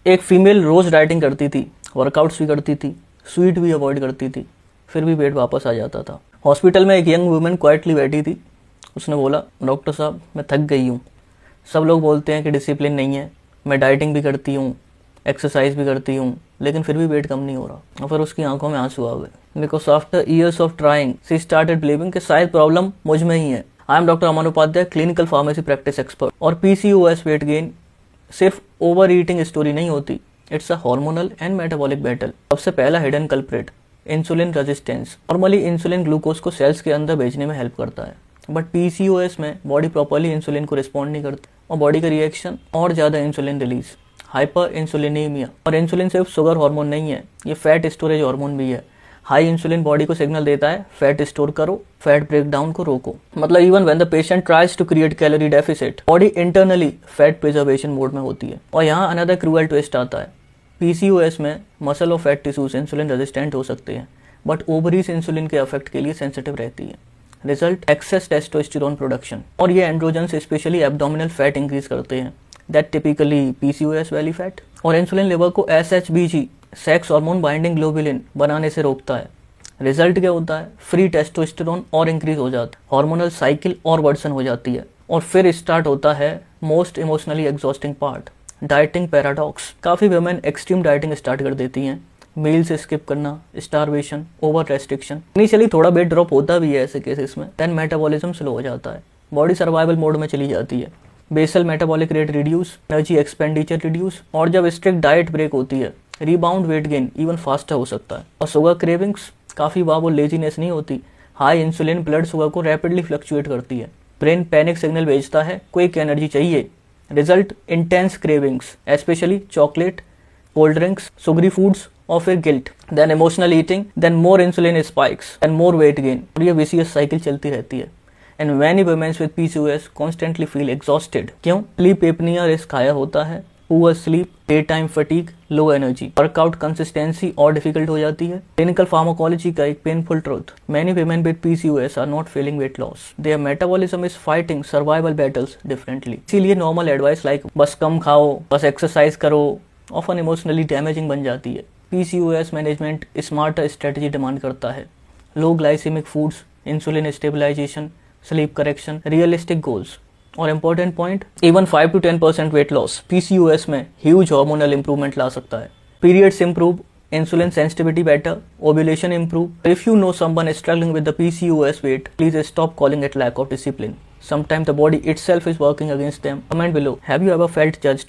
एक फीमेल रोज डाइटिंग करती थी, वर्कआउट्स भी करती थी, स्वीट भी अवॉइड करती थी, फिर भी वेट वापस आ जाता था। हॉस्पिटल में एक यंग वुमेन क्वाइटली बैठी थी। उसने बोला, डॉक्टर साहब मैं थक गई हूँ, सब लोग बोलते हैं कि डिसिप्लिन नहीं है, मैं डाइटिंग भी करती हूँ, एक्सरसाइज भी करती हूँ, लेकिन फिर भी वेट कम नहीं हो रहा। और फिर उसकी आंखों में आंसू आ गए। Because after years of trying she started believing कि शायद प्रॉब्लम मुझ में ही है। I am doctor Aman Upadhyay, clinical pharmacy practice expert. और पीसीओएस वेट गेन सिर्फ ओवर ईटिंग स्टोरी नहीं होती, it's a hormonal and metabolic battle. सबसे पहला hidden culprit, insulin resistance. Normally insulin glucose को सेल्स के अंदर भेजने में हेल्प करता है, बट पीसीओएस में बॉडी प्रॉपरली इंसुलिन को रिस्पॉन्ड नहीं करती और बॉडी का रिएक्शन और ज़्यादा इंसुलिन रिलीज, हाइपर इंसुलिनीमिया। और इंसुलिन सिर्फ शुगर हार्मोन नहीं है, ये फैट स्टोरेज हार्मोन भी है। हाई इंसुलिन बॉडी को सिग्नल देता है फैट स्टोर करो, फैट ब्रेक डाउन को रोको। मतलब even when the patient tries to create calorie deficit, body internally fat preservation mode में होती है। और यहाँ अनदर क्रूअल ट्विस्ट आता है, पीसीओएस में मसल और फैट टिश्यूज इंसुलिन रेजिस्टेंट हो सकते हैं, बट ओवरीज इंसुलिन के इफेक्ट के लिए सेंसिटिव रहती है। Result, excess testosterone production. और ये एंड्रोजन से स्पेशली एब्डोमिनल फैट इंक्रीज करते हैं, that typically PCOS valley fat. और इंसुलिन लिवर को एसएचबीजी, सेक्स हार्मोन बाइंडिंग ग्लोबुलिन बनाने से रोकता है। रिजल्ट क्या होता है, फ्री टेस्टोस्टेरोन और इंक्रीज हो जाता है, हार्मोनल साइकिल और वर्सन हो जाती है। और फिर स्टार्ट होता है most emotionally exhausting part, dieting paradox. काफ़ी वुमेन एक्सट्रीम डाइटिंग स्टार्ट कर देती हैं, मील्स स्किप करना, स्टारवेशन, ओवर रेस्ट्रिक्शन। इनिशियली थोड़ा वेट ड्रॉप होता भी है ऐसे केसेस में, देन मेटाबॉलिज्म स्लो हो जाता है, बॉडी सर्वाइवल मोड में चली जाती है, basal metabolic rate reduce, energy expenditure reduce. और जब स्ट्रिक्ट डाइट ब्रेक होती है, rebound weight gain even faster हो सकता है। और शुगर क्रेविंग्स, काफ़ी बार वो लेजीनेस नहीं होती, हाई इंसुलिन ब्लड शुगर को रैपिडली फ्लक्चुएट करती है। ब्रेन पैनिक सिग्नल भेजता है, क्विक एनर्जी चाहिए। Result, intense cravings, specially chocolate, cold drinks, sugary foods. और फिर guilt, then emotional eating, then more insulin spikes and more weight gain. और ये विशियस साइकिल चलती रहती है। And many womens with PCOS constantly feel exhausted. क्यों? Sleep apnea risk higher होता है, poor sleep, day time fatigue, low energy, workout consistency और difficult हो जाती है। क्लिनिकल फार्माकोलॉजी का एक painful truth, many women with PCOS are not feeling weight loss, their metabolism is fighting survival battles differently. इसीलिए normal advice like बस कम खाओ, बस एक्सरसाइज करो, ऑफन इमोशनली डैमेजिंग बन जाती है। PCOS management smarter strategy demand करता है, low glycemic foods, insulin stabilization, sleep correction, realistic goals. और important point, even 5 to 10% weight loss PCOS में ह्यूज हार्मोनल इंप्रूवमेंट ला सकता है। Periods improve, insulin sensitivity better, ovulation improve. If you know someone struggling with the PCOS weight, please stop calling it lack of discipline. Sometimes the body itself is working against them. Comment below, have you ever felt judged